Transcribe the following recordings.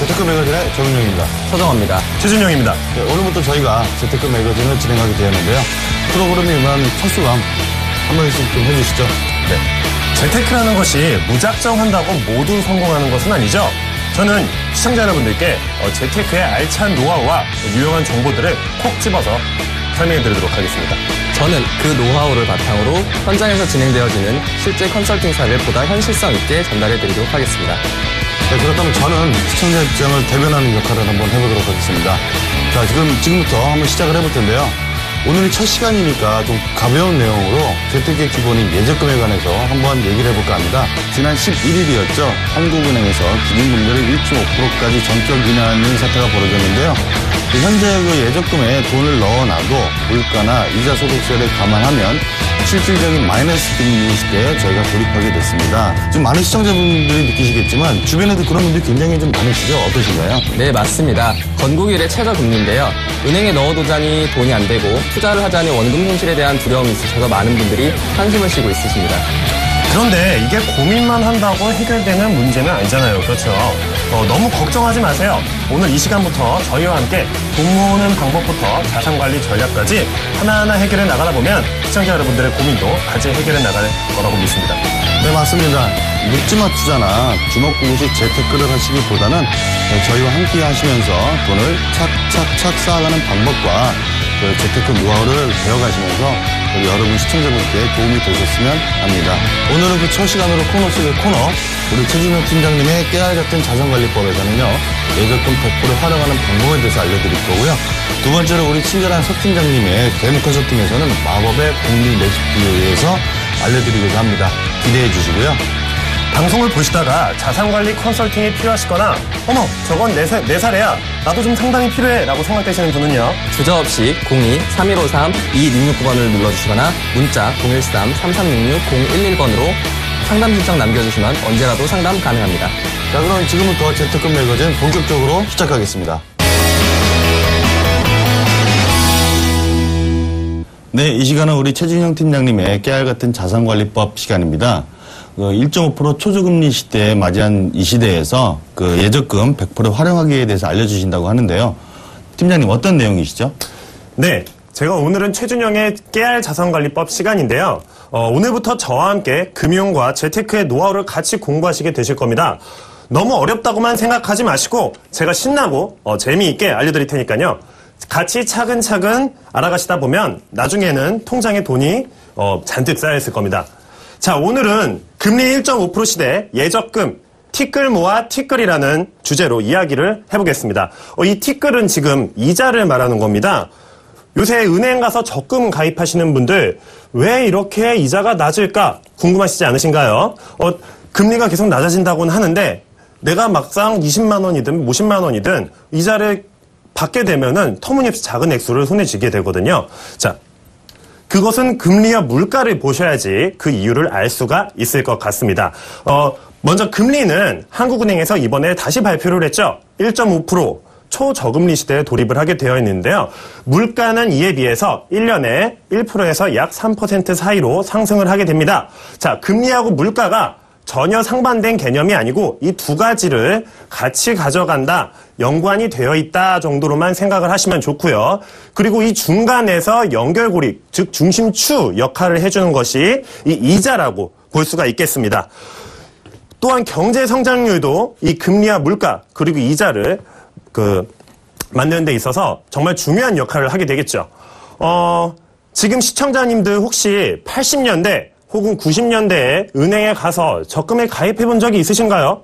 재테크 매거진의 정윤영입니다. 서정화입니다. 최준영입니다. 네, 오늘부터 저희가 재테크 매거진을 진행하게 되었는데요. 프로그램에 임한 첫 수강 한 번씩 좀 해주시죠. 네. 재테크라는 것이 무작정 한다고 모두 성공하는 것은 아니죠. 저는 시청자 여러분들께 재테크의 알찬 노하우와 유용한 정보들을 콕 집어서 설명해 드리도록 하겠습니다. 저는 그 노하우를 바탕으로 현장에서 진행되어지는 실제 컨설팅 사례를 보다 현실성 있게 전달해 드리도록 하겠습니다. 네, 그렇다면 저는 시청자 입장을 대변하는 역할을 한번 해보도록 하겠습니다. 자, 지금부터 한번 시작을 해볼 텐데요. 오늘이 첫 시간이니까 좀 가벼운 내용으로 재테크의 기본인 예적금에 관해서 한번 얘기를 해볼까 합니다. 지난 11일이었죠. 한국은행에서 기준금리를 1.5%까지 전격 인하하는 사태가 벌어졌는데요. 현재 그 예적금에 돈을 넣어놔도 물가나 이자 소득세를 감안하면 실질적인 마이너스 금리 시대에 저희가 돌입하게 됐습니다. 지금 많은 시청자분들이 느끼시겠지만 주변에도 그런 분들이 굉장히 좀 많으시죠? 어떠신가요? 네, 맞습니다. 건국일의 최저금리인데요. 은행에 넣어두자니 돈이 안 되고 투자를 하자니 원금 손실에 대한 두려움이 있으셔서 많은 분들이 한숨을 쉬고 있으십니다. 그런데 이게 고민만 한다고 해결되는 문제는 아니잖아요. 그렇죠? 너무 걱정하지 마세요. 오늘 이 시간부터 저희와 함께 돈 모으는 방법부터 자산관리 전략까지 하나하나 해결해 나가다 보면 시청자 여러분들의 고민도 같이 해결해 나갈 거라고 믿습니다. 네, 맞습니다. 묻지마 투자나 주먹구구식 재테크를 하시기보다는 저희와 함께 하시면서 돈을 착착착 쌓아가는 방법과 그 재테크 노하우를 배워가시면서 우리 여러분 시청자분께 도움이 되셨으면 합니다. 오늘은 그 첫 시간으로 코너 속의 코너, 우리 최준영 팀장님의 깨알 같은 자산관리법에서는요, 예적금 100% 활용하는 방법에 대해서 알려드릴 거고요. 두 번째로 우리 친절한 석 팀장님의 대목 컨설팅에서는 마법의 복리 레시피에 의해서 알려드리고자 합니다. 기대해 주시고요. 방송을 보시다가 자산관리 컨설팅이 필요하시거나 어머 저건 내 사례야 나도 좀 상담이 필요해 라고 생각되시는 분은요 주저없이 02-3153-2669번을 눌러주시거나 문자 013-3366-011번으로 상담 신청 남겨주시면 언제라도 상담 가능합니다. 자, 그럼 지금부터 재테크 매거진 본격적으로 시작하겠습니다. 네, 이 시간은 우리 최준영 팀장님의 깨알 같은 자산관리법 시간입니다. 1.5% 초저금리 시대에 맞이한 이 시대에서 그 예적금 100% 활용하기에 대해서 알려주신다고 하는데요. 팀장님 어떤 내용이시죠? 네, 제가 오늘은 최준영의 깨알 자산관리법 시간인데요. 오늘부터 저와 함께 금융과 재테크의 노하우를 같이 공부하시게 되실 겁니다. 너무 어렵다고만 생각하지 마시고 제가 신나고 재미있게 알려드릴 테니까요. 같이 차근차근 알아가시다 보면 나중에는 통장에 돈이 잔뜩 쌓여있을 겁니다. 자, 오늘은 금리 1.5% 시대 예적금 티끌 모아 티끌이라는 주제로 이야기를 해보겠습니다. 이 티끌은 지금 이자를 말하는 겁니다. 요새 은행 가서 적금 가입하시는 분들 왜 이렇게 이자가 낮을까 궁금하시지 않으신가요? 금리가 계속 낮아진다고는 하는데 내가 막상 20만 원이든 50만 원이든 이자를 받게 되면은 터무니없이 작은 액수를 손에 쥐게 되거든요. 자, 그것은 금리와 물가를 보셔야지 그 이유를 알 수가 있을 것 같습니다. 먼저 금리는 한국은행에서 이번에 다시 발표를 했죠. 1.5% 초저금리 시대에 돌입을 하게 되어 있는데요. 물가는 이에 비해서 1년에 1%에서 약 3% 사이로 상승을 하게 됩니다. 자, 금리하고 물가가 전혀 상반된 개념이 아니고 이 두 가지를 같이 가져간다, 연관이 되어 있다 정도로만 생각을 하시면 좋고요. 그리고 이 중간에서 연결고리, 즉 중심추 역할을 해주는 것이 이 이자라고 볼 수가 있겠습니다. 또한 경제 성장률도 이 금리와 물가 그리고 이자를 만드는 데 있어서 정말 중요한 역할을 하게 되겠죠. 지금 시청자님들 혹시 80년대 혹은 90년대에 은행에 가서 적금에 가입해 본 적이 있으신가요?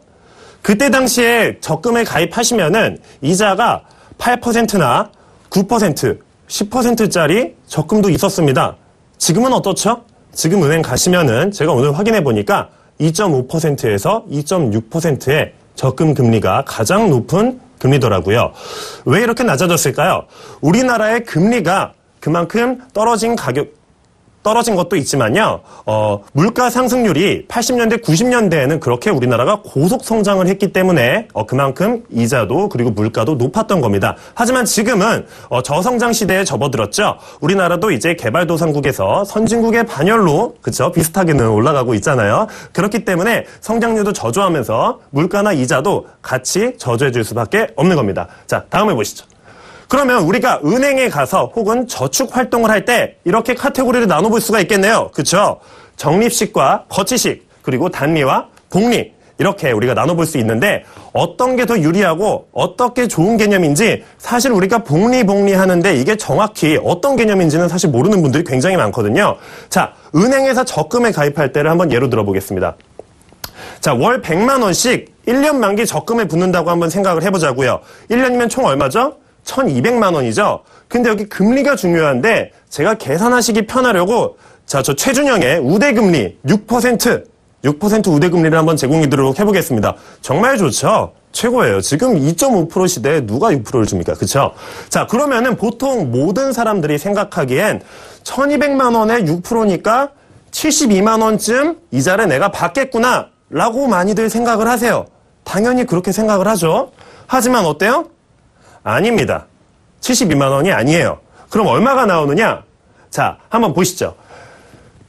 그때 당시에 적금에 가입하시면은 이자가 8%나 9%, 10%짜리 적금도 있었습니다. 지금은 어떻죠? 지금 은행 가시면은 제가 오늘 확인해 보니까 2.5%에서 2.6%의 적금 금리가 가장 높은 금리더라고요. 왜 이렇게 낮아졌을까요? 우리나라의 금리가 그만큼 떨어진 떨어진 것도 있지만요. 물가 상승률이 80년대, 90년대에는 그렇게 우리나라가 고속 성장을 했기 때문에 그만큼 이자도 그리고 물가도 높았던 겁니다. 하지만 지금은 저성장 시대에 접어들었죠. 우리나라도 이제 개발도상국에서 선진국의 반열로 그쵸 비슷하게는 올라가고 있잖아요. 그렇기 때문에 성장률도 저조하면서 물가나 이자도 같이 저조해질 수밖에 없는 겁니다. 자, 다음을 보시죠. 그러면 우리가 은행에 가서 혹은 저축 활동을 할 때 이렇게 카테고리를 나눠볼 수가 있겠네요. 그렇죠? 적립식과 거치식, 그리고 단리와 복리 이렇게 우리가 나눠볼 수 있는데 어떤 게 더 유리하고 어떻게 좋은 개념인지 사실 우리가 복리 하는데 이게 정확히 어떤 개념인지는 사실 모르는 분들이 굉장히 많거든요. 자, 은행에서 적금에 가입할 때를 한번 예로 들어보겠습니다. 자, 월 100만 원씩 1년 만기 적금에 붙는다고 한번 생각을 해보자고요. 1년이면 총 얼마죠? 1,200만 원이죠. 근데 여기 금리가 중요한데 제가 계산하시기 편하려고 자, 저 최준영의 우대금리 6% 우대금리를 한번 제공해드리도록 해보겠습니다. 정말 좋죠? 최고예요. 지금 2.5% 시대에 누가 6%를 줍니까? 그쵸? 자, 그러면은 보통 모든 사람들이 생각하기엔 1,200만 원에 6%니까 72만 원쯤 이자를 내가 받겠구나 라고 많이들 생각을 하세요. 당연히 그렇게 생각을 하죠. 하지만 어때요? 아닙니다. 72만 원이 아니에요. 그럼 얼마가 나오느냐? 자, 한번 보시죠.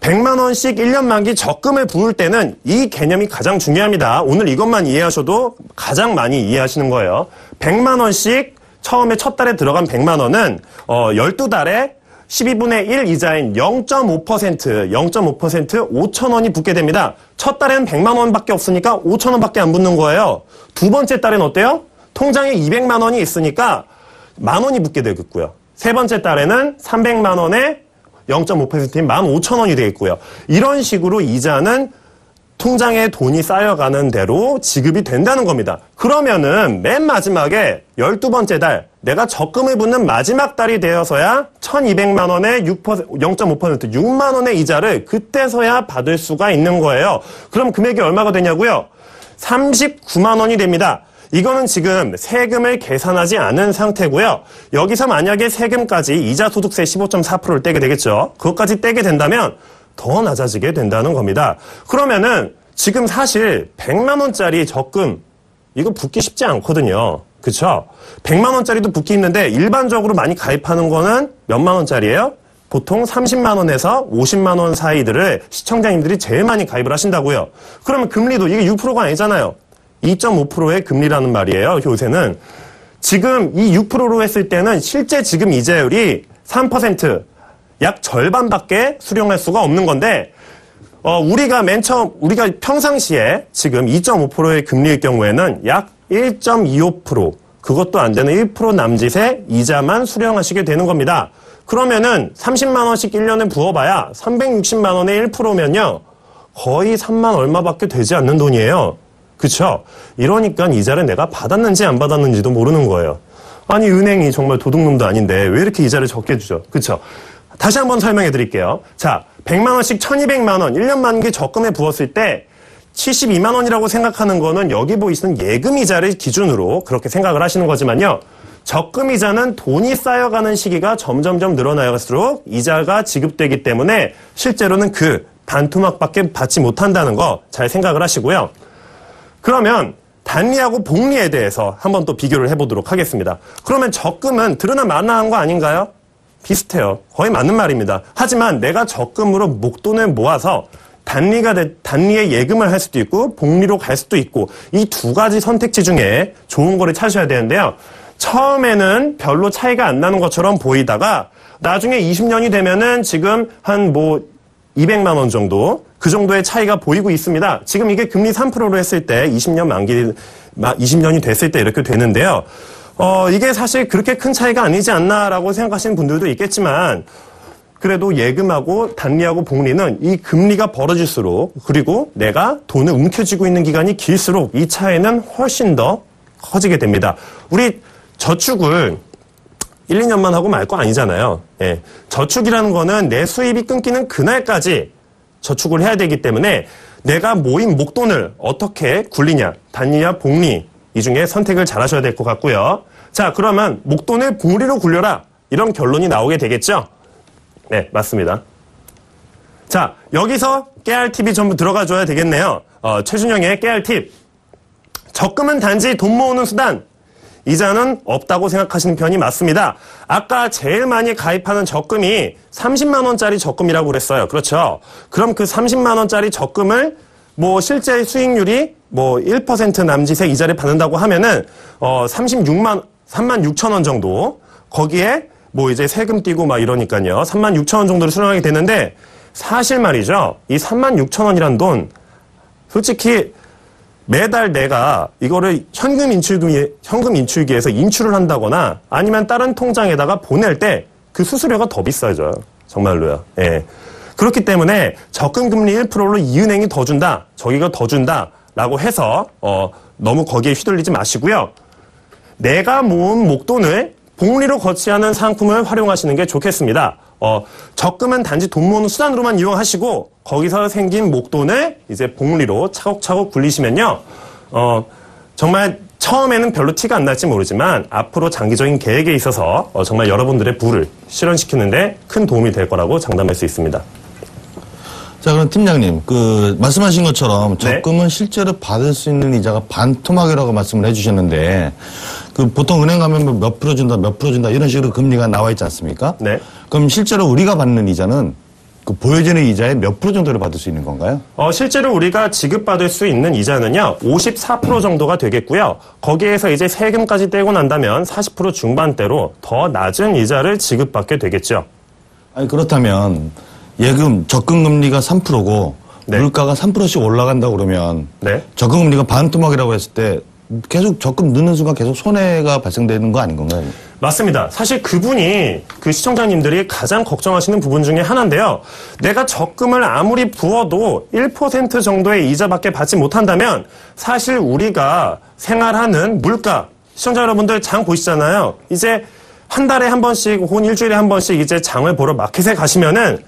100만 원씩 1년 만기 적금을 부을 때는 이 개념이 가장 중요합니다. 오늘 이것만 이해하셔도 가장 많이 이해하시는 거예요. 100만 원씩 처음에 첫 달에 들어간 100만 원은 12달에 12분의 1 이자인 0.5% 5천 원이 붙게 됩니다. 첫 달에는 100만 원밖에 없으니까 5천 원밖에 안 붙는 거예요. 두 번째 달엔 어때요? 통장에 200만 원이 있으니까 만 원이 붙게 되겠고요. 세 번째 달에는 300만 원에 0.5%인 15,000원이 되겠고요. 이런 식으로 이자는 통장에 돈이 쌓여가는 대로 지급이 된다는 겁니다. 그러면은 맨 마지막에 12번째 달 내가 적금을 붓는 마지막 달이 되어서야 1,200만 원에 0.5% 6만 원의 이자를 그때서야 받을 수가 있는 거예요. 그럼 금액이 얼마가 되냐고요? 39만 원이 됩니다. 이거는 지금 세금을 계산하지 않은 상태고요. 여기서 만약에 세금까지 이자 소득세 15.4%를 떼게 되겠죠. 그것까지 떼게 된다면 더 낮아지게 된다는 겁니다. 그러면은 지금 사실 100만 원짜리 적금 이거 붙기 쉽지 않거든요. 그렇죠? 100만 원짜리도 붙기 힘든데 일반적으로 많이 가입하는 거는 몇만 원짜리예요? 보통 30만 원에서 50만 원 사이들을 시청자님들이 제일 많이 가입을 하신다고요. 그러면 금리도 이게 6%가 아니잖아요. 2.5%의 금리라는 말이에요. 요새는. 지금 이 6%로 했을 때는 실제 지금 이자율이 3% 약 절반밖에 수령할 수가 없는 건데 우리가 우리가 평상시에 지금 2.5%의 금리일 경우에는 약 1.25% 그것도 안 되는 1% 남짓의 이자만 수령하시게 되는 겁니다. 그러면은 30만 원씩 1년에 부어봐야 360만 원의 1%면요. 거의 3만 얼마밖에 되지 않는 돈이에요. 그쵸? 이러니까 이자를 내가 받았는지 안 받았는지도 모르는 거예요. 아니 은행이 정말 도둑놈도 아닌데 왜 이렇게 이자를 적게 주죠? 그쵸? 다시 한번 설명해 드릴게요. 자, 100만 원씩 1,200만 원 1년 만기 적금에 부었을 때 72만 원이라고 생각하는 거는 여기 보이시는 예금 이자를 기준으로 그렇게 생각을 하시는 거지만요. 적금 이자는 돈이 쌓여가는 시기가 점점점 늘어나갈수록 이자가 지급되기 때문에 실제로는 그 반토막밖에 받지 못한다는 거 잘 생각을 하시고요. 그러면 단리하고 복리에 대해서 한번 또 비교를 해보도록 하겠습니다. 그러면 적금은 들으나 마나한 거 아닌가요? 비슷해요. 거의 맞는 말입니다. 하지만 내가 적금으로 목돈을 모아서 단리에 예금을 할 수도 있고 복리로 갈 수도 있고 이 두 가지 선택지 중에 좋은 거를 찾으셔야 되는데요. 처음에는 별로 차이가 안 나는 것처럼 보이다가 나중에 20년이 되면은 지금 한 200만 원 정도 그 정도의 차이가 보이고 있습니다. 지금 이게 금리 3%로 했을 때 20년이 됐을 때 이렇게 되는데요. 이게 사실 그렇게 큰 차이가 아니지 않나라고 생각하시는 분들도 있겠지만 그래도 예금하고 단리하고 복리는 이 금리가 벌어질수록 그리고 내가 돈을 움켜쥐고 있는 기간이 길수록 이 차이는 훨씬 더 커지게 됩니다. 우리 저축을 1, 2년만 하고 말 거 아니잖아요. 예. 저축이라는 거는 내 수입이 끊기는 그날까지 저축을 해야 되기 때문에 내가 모인 목돈을 어떻게 굴리냐, 단리냐, 복리 이 중에 선택을 잘 하셔야 될 것 같고요. 자, 그러면 목돈을 복리로 굴려라 이런 결론이 나오게 되겠죠? 네, 맞습니다. 자, 여기서 깨알 팁이 전부 들어가 줘야 되겠네요. 최준영의 깨알 팁. 적금은 단지 돈 모으는 수단. 이자는 없다고 생각하시는 편이 맞습니다. 아까 제일 많이 가입하는 적금이 30만 원짜리 적금이라고 그랬어요. 그렇죠? 그럼 그 30만 원짜리 적금을 뭐 실제 수익률이 뭐 1% 남짓의 이자를 받는다고 하면은 3만 6천 원 정도 거기에 뭐 이제 세금 띄고 막 이러니까요. 3만 6천 원 정도를 수령하게 되는데 사실 말이죠. 이 3만 6천 원이란 돈 솔직히 매달 내가 이거를 현금 인출기에서 인출을 한다거나 아니면 다른 통장에다가 보낼 때 그 수수료가 더 비싸져요. 정말로요. 예. 그렇기 때문에 적금 금리 1%로 이은행이 더 준다, 저기가 더 준다라고 해서 너무 거기에 휘둘리지 마시고요. 내가 모은 목돈을 복리로 거치하는 상품을 활용하시는 게 좋겠습니다. 적금은 단지 돈 모으는 수단으로만 이용하시고 거기서 생긴 목돈을 이제 복리로 차곡차곡 굴리시면요. 정말 처음에는 별로 티가 안 날지 모르지만 앞으로 장기적인 계획에 있어서 정말 여러분들의 부를 실현시키는데 큰 도움이 될 거라고 장담할 수 있습니다. 자, 그럼 팀장님, 말씀하신 것처럼 적금은 네. 실제로 받을 수 있는 이자가 반토막이라고 말씀을 해주셨는데, 보통 은행 가면 몇 프로 준다, 몇 프로 준다, 이런 식으로 금리가 나와 있지 않습니까? 네. 그럼 실제로 우리가 받는 이자는 보여지는 이자의 몇 프로 정도를 받을 수 있는 건가요? 실제로 우리가 지급받을 수 있는 이자는요, 54% 정도가 되겠고요. 거기에서 이제 세금까지 떼고 난다면 40% 중반대로 더 낮은 이자를 지급받게 되겠죠. 아니, 그렇다면, 적금 금리가 3%고, 네. 물가가 3%씩 올라간다고 그러면, 네. 적금 금리가 반토막이라고 했을 때, 계속 적금 넣는 순간 계속 손해가 발생되는 거 아닌 건가요? 맞습니다. 사실 그분이 그 시청자님들이 가장 걱정하시는 부분 중에 하나인데요. 내가 적금을 아무리 부어도 1% 정도의 이자밖에 받지 못한다면 사실 우리가 생활하는 물가, 시청자 여러분들 장 보시잖아요. 이제 한 달에 한 번씩 혹은 일주일에 한 번씩 이제 장을 보러 마켓에 가시면은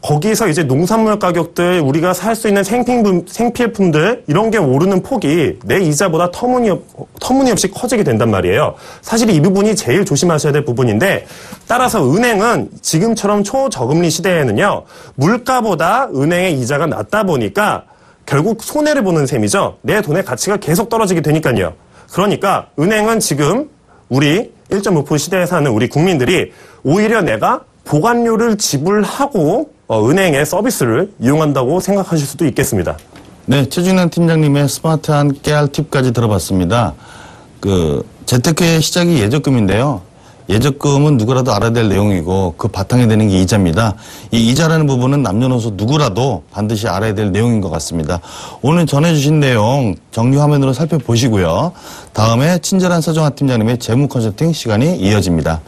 거기서 이제 농산물 가격들, 우리가 살 수 있는 생필품들, 이런 게 오르는 폭이 내 이자보다 터무니없이 커지게 된단 말이에요. 사실 이 부분이 제일 조심하셔야 될 부분인데, 따라서 은행은 지금처럼 초저금리 시대에는요, 물가보다 은행의 이자가 낮다 보니까 결국 손해를 보는 셈이죠. 내 돈의 가치가 계속 떨어지게 되니까요. 그러니까 은행은 지금 우리 1.5% 시대에 사는 우리 국민들이 오히려 내가 보관료를 지불하고 은행의 서비스를 이용한다고 생각하실 수도 있겠습니다. 네, 최준현 팀장님의 스마트한 깨알 팁까지 들어봤습니다. 재테크의 시작이 예적금인데요. 예적금은 누구라도 알아야 될 내용이고 그 바탕에 되는 게 이자입니다. 이 이자라는 부분은 남녀노소 누구라도 반드시 알아야 될 내용인 것 같습니다. 오늘 전해주신 내용 정리 화면으로 살펴보시고요. 다음에 친절한 서정아 팀장님의 재무 컨설팅 시간이 이어집니다.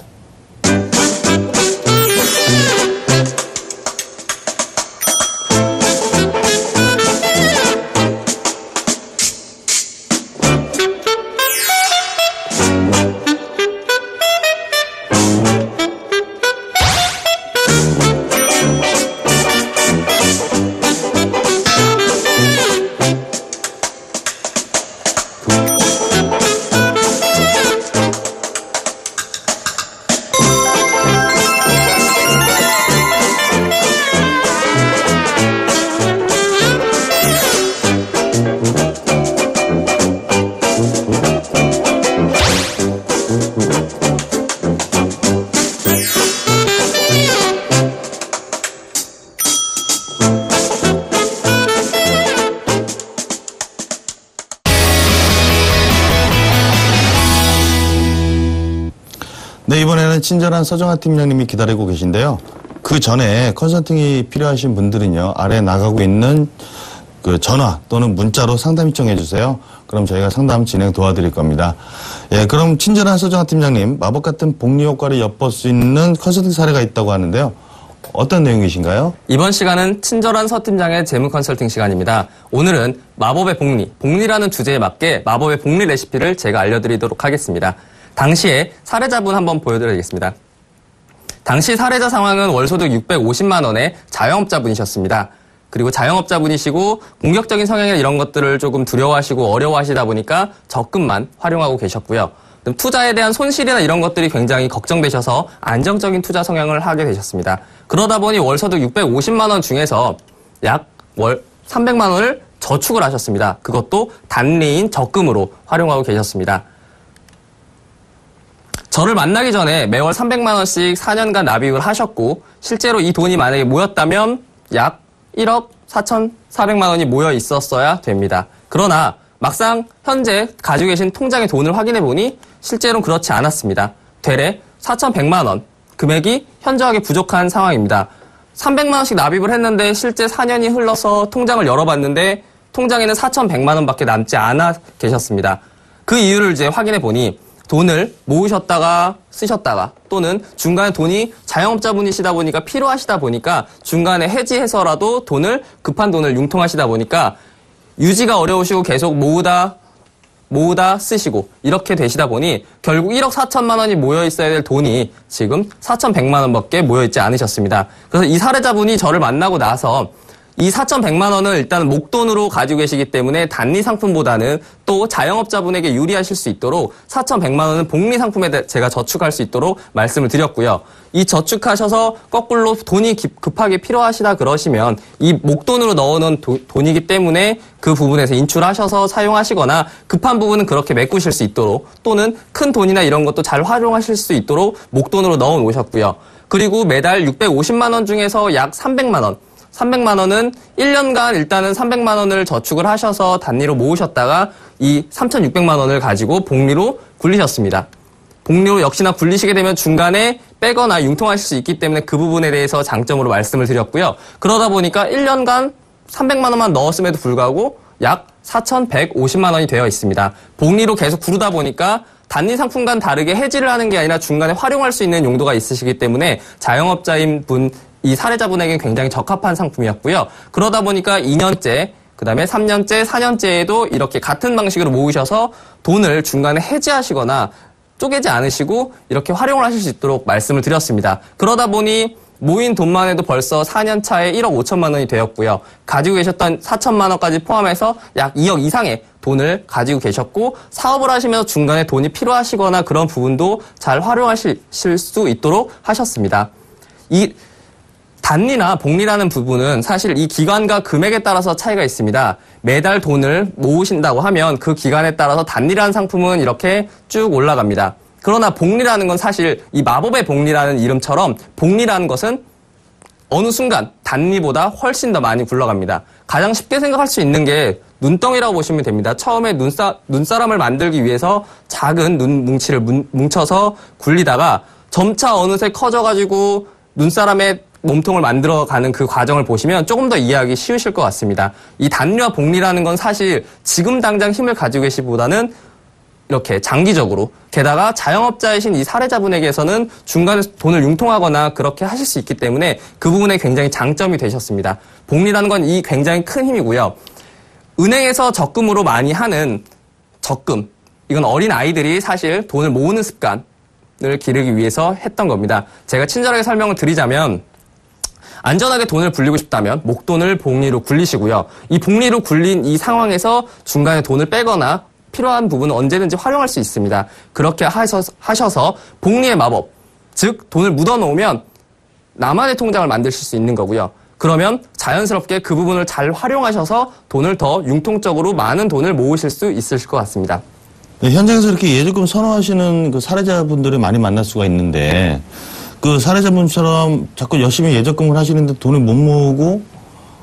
네, 이번에는 친절한 서정아 팀장님이 기다리고 계신데요. 그 전에 컨설팅이 필요하신 분들은요, 아래 나가고 있는 전화 또는 문자로 상담 신청해 주세요. 그럼 저희가 상담 진행 도와드릴 겁니다. 예, 그럼 친절한 서정아 팀장님, 마법 같은 복리 효과를 엿볼 수 있는 컨설팅 사례가 있다고 하는데요. 어떤 내용이신가요? 이번 시간은 친절한 서 팀장의 재무 컨설팅 시간입니다. 오늘은 마법의 복리, 복리라는 주제에 맞게 마법의 복리 레시피를 제가 알려드리도록 하겠습니다. 당시에 사례자분 한번 보여드리겠습니다. 당시 사례자 상황은 월소득 650만 원의 자영업자분이셨습니다. 그리고 자영업자분이시고 공격적인 성향이나 이런 것들을 조금 두려워하시고 어려워하시다 보니까 적금만 활용하고 계셨고요. 투자에 대한 손실이나 이런 것들이 굉장히 걱정되셔서 안정적인 투자 성향을 하게 되셨습니다. 그러다 보니 월소득 650만 원 중에서 약 월 300만 원을 저축을 하셨습니다. 그것도 단리인 적금으로 활용하고 계셨습니다. 저를 만나기 전에 매월 300만 원씩 4년간 납입을 하셨고 실제로 이 돈이 만약에 모였다면 약 1억 4,400만 원이 모여 있었어야 됩니다. 그러나 막상 현재 가지고 계신 통장의 돈을 확인해 보니 실제로는 그렇지 않았습니다. 되레 4,100만 원 금액이 현저하게 부족한 상황입니다. 300만 원씩 납입을 했는데 실제 4년이 흘러서 통장을 열어봤는데 통장에는 4,100만 원밖에 남지 않아 계셨습니다. 그 이유를 이제 확인해 보니 돈을 모으셨다가 쓰셨다가 또는 중간에 돈이 자영업자분이시다 보니까 필요하시다 보니까 중간에 해지해서라도 급한 돈을 융통하시다 보니까 유지가 어려우시고 계속 모으다 쓰시고 이렇게 되시다 보니 결국 1억 4천만 원이 모여 있어야 될 돈이 지금 4,100만 원밖에 모여 있지 않으셨습니다. 그래서 이 사례자분이 저를 만나고 나서 이 4,100만 원을 일단 목돈으로 가지고 계시기 때문에 단리 상품보다는 또 자영업자분에게 유리하실 수 있도록 4,100만 원은 복리 상품에 제가 저축할 수 있도록 말씀을 드렸고요. 이 저축하셔서 거꾸로 돈이 급하게 필요하시다 그러시면 이 목돈으로 넣어놓은 돈이기 때문에 그 부분에서 인출하셔서 사용하시거나 급한 부분은 그렇게 메꾸실 수 있도록 또는 큰 돈이나 이런 것도 잘 활용하실 수 있도록 목돈으로 넣어 놓으셨고요. 그리고 매달 650만 원 중에서 약 300만 원 300만 원은 1년간 일단은 300만 원을 저축을 하셔서 단리로 모으셨다가 이 3,600만 원을 가지고 복리로 굴리셨습니다. 복리로 역시나 굴리시게 되면 중간에 빼거나 융통하실 수 있기 때문에 그 부분에 대해서 장점으로 말씀을 드렸고요. 그러다 보니까 1년간 300만 원만 넣었음에도 불구하고 약 4,150만 원이 되어 있습니다. 복리로 계속 구르다 보니까 단리 상품과는 다르게 해지를 하는 게 아니라 중간에 활용할 수 있는 용도가 있으시기 때문에 자영업자인 이 사례자분에게는 굉장히 적합한 상품이었고요. 그러다 보니까 2년째, 그 다음에 3년째, 4년째에도 이렇게 같은 방식으로 모으셔서 돈을 중간에 해지하시거나 쪼개지 않으시고 이렇게 활용을 하실 수 있도록 말씀을 드렸습니다. 그러다 보니 모인 돈만 해도 벌써 4년 차에 1억 5천만 원이 되었고요. 가지고 계셨던 4천만 원까지 포함해서 약 2억 이상의 돈을 가지고 계셨고 사업을 하시면서 중간에 돈이 필요하시거나 그런 부분도 잘 활용하실 수 있도록 하셨습니다. 이 단리나 복리라는 부분은 사실 이 기간과 금액에 따라서 차이가 있습니다. 매달 돈을 모으신다고 하면 그 기간에 따라서 단리라는 상품은 이렇게 쭉 올라갑니다. 그러나 복리라는 건 사실 이 마법의 복리라는 이름처럼 복리라는 것은 어느 순간 단리보다 훨씬 더 많이 굴러갑니다. 가장 쉽게 생각할 수 있는 게 눈덩이라고 보시면 됩니다. 처음에 눈사람을 만들기 위해서 작은 눈 뭉치를 뭉쳐서 굴리다가 점차 어느새 커져가지고 눈사람의 몸통을 만들어가는 그 과정을 보시면 조금 더 이해하기 쉬우실 것 같습니다. 이 단리와 복리라는 건 사실 지금 당장 힘을 가지고 계시보다는 이렇게 장기적으로 게다가 자영업자이신 이 사례자분에게서는 중간에 돈을 융통하거나 그렇게 하실 수 있기 때문에 그 부분에 굉장히 장점이 되셨습니다. 복리라는 건 이 굉장히 큰 힘이고요. 은행에서 적금으로 많이 하는 적금 이건 어린 아이들이 사실 돈을 모으는 습관을 기르기 위해서 했던 겁니다. 제가 친절하게 설명을 드리자면 안전하게 돈을 굴리고 싶다면 목돈을 복리로 굴리시고요. 이 복리로 굴린 이 상황에서 중간에 돈을 빼거나 필요한 부분은 언제든지 활용할 수 있습니다. 그렇게 하셔서 복리의 마법, 즉 돈을 묻어놓으면 나만의 통장을 만드실 수 있는 거고요. 그러면 자연스럽게 그 부분을 잘 활용하셔서 돈을 더 융통적으로 많은 돈을 모으실 수 있으실 것 같습니다. 네, 현장에서 이렇게 예적금 선호하시는 그 사례자분들을 많이 만날 수가 있는데 그 사례자분처럼 자꾸 열심히 예적금을 하시는데 돈을 못 모으고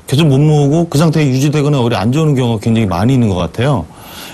계속 못 모으고 그 상태에 유지되거나 오히려 안 좋은 경우가 굉장히 많이 있는 것 같아요.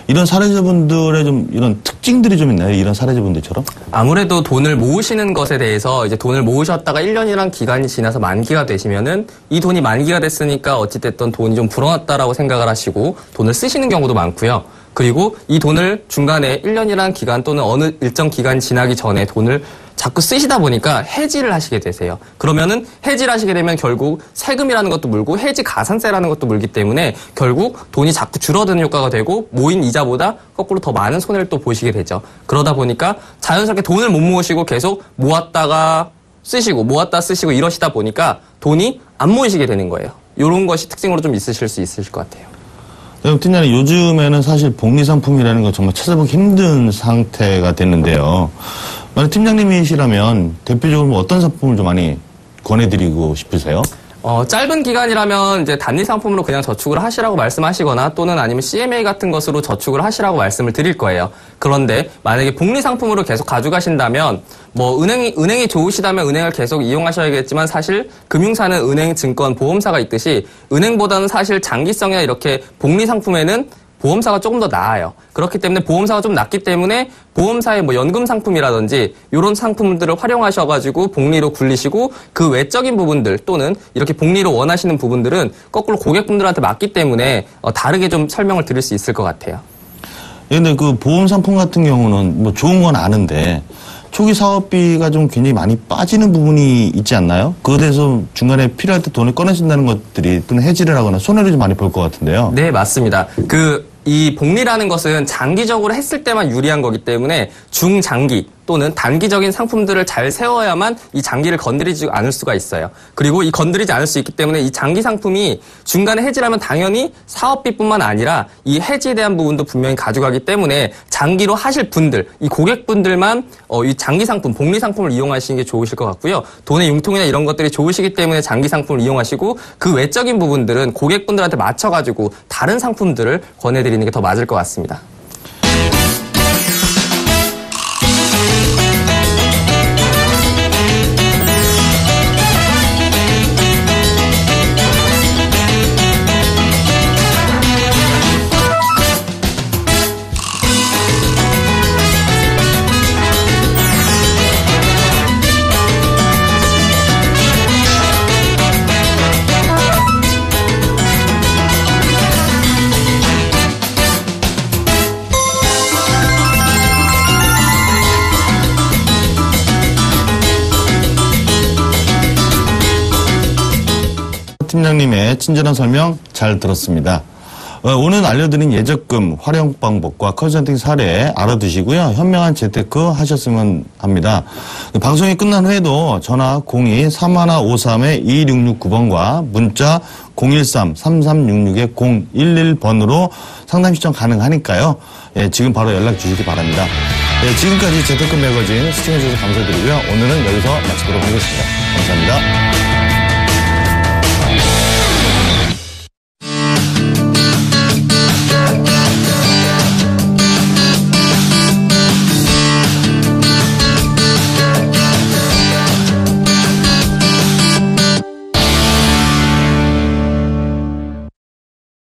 이런 사례자분들의 좀 이런 특징들이 좀 있나요? 이런 사례자분들처럼? 아무래도 돈을 모으시는 것에 대해서 이제 돈을 모으셨다가 1년이란 기간이 지나서 만기가 되시면은 이 돈이 만기가 됐으니까 어찌됐든 돈이 좀 불어났다라고 생각을 하시고 돈을 쓰시는 경우도 많고요. 그리고 이 돈을 중간에 1년이란 기간 또는 어느 일정 기간이 지나기 전에 돈을 자꾸 쓰시다 보니까 해지를 하시게 되세요. 그러면은 해지를 하시게 되면 결국 세금이라는 것도 물고 해지 가산세라는 것도 물기 때문에 결국 돈이 자꾸 줄어드는 효과가 되고 모인 이자보다 거꾸로 더 많은 손해를 또 보시게 되죠. 그러다 보니까 자연스럽게 돈을 못 모으시고 계속 모았다가 쓰시고 모았다 쓰시고 이러시다 보니까 돈이 안 모이시게 되는 거예요. 이런 것이 특징으로 좀 있으실 수 있으실 것 같아요. 팀장님, 요즘에는 사실 복리 상품이라는 거 정말 찾아보기 힘든 상태가 됐는데요. 만약 팀장님이시라면 대표적으로 어떤 상품을 좀 많이 권해드리고 싶으세요? 짧은 기간이라면 이제 단기 상품으로 그냥 저축을 하시라고 말씀하시거나 또는 아니면 CMA 같은 것으로 저축을 하시라고 말씀을 드릴 거예요. 그런데 만약에 복리 상품으로 계속 가져가신다면 뭐 은행이 좋으시다면 은행을 계속 이용하셔야겠지만 사실 금융사는 은행, 증권, 보험사가 있듯이 은행보다는 사실 장기성이나 이렇게 복리 상품에는 보험사가 조금 더 나아요. 그렇기 때문에 보험사가 좀 낮기 때문에 보험사의 뭐 연금 상품이라든지 이런 상품들을 활용하셔가지고 복리로 굴리시고 그 외적인 부분들 또는 이렇게 복리로 원하시는 부분들은 거꾸로 고객분들한테 맞기 때문에 다르게 좀 설명을 드릴 수 있을 것 같아요. 근데 그 보험 상품 같은 경우는 뭐 좋은 건 아는데 초기 사업비가 좀 굉장히 많이 빠지는 부분이 있지 않나요? 그에 대해서 중간에 필요할 때 돈을 꺼내신다는 것들이 또는 해지를 하거나 손해를 좀 많이 볼 것 같은데요. 네, 맞습니다. 이 복리라는 것은 장기적으로 했을 때만 유리한 거기 때문에 중장기 또는 단기적인 상품들을 잘 세워야만 이 장기를 건드리지 않을 수가 있어요. 그리고 이 건드리지 않을 수 있기 때문에 이 장기 상품이 중간에 해지라면 당연히 사업비뿐만 아니라 이 해지에 대한 부분도 분명히 가져가기 때문에 장기로 하실 분들, 이 고객분들만 이 장기 상품, 복리 상품을 이용하시는 게 좋으실 것 같고요. 돈의 융통이나 이런 것들이 좋으시기 때문에 장기 상품을 이용하시고 그 외적인 부분들은 고객분들한테 맞춰가지고 다른 상품들을 권해드리는 게 더 맞을 것 같습니다. 팀장님의 친절한 설명 잘 들었습니다. 오늘 알려드린 예적금 활용 방법과 컨설팅 사례 알아두시고요. 현명한 재테크 하셨으면 합니다. 방송이 끝난 후에도 전화 02-3153-2669번과 문자 013-3366-011번으로 상담 신청 가능하니까요. 지금 바로 연락 주시기 바랍니다. 지금까지 재테크 매거진 시청해주셔서 감사드리고요. 오늘은 여기서 마치도록 하겠습니다. 감사합니다.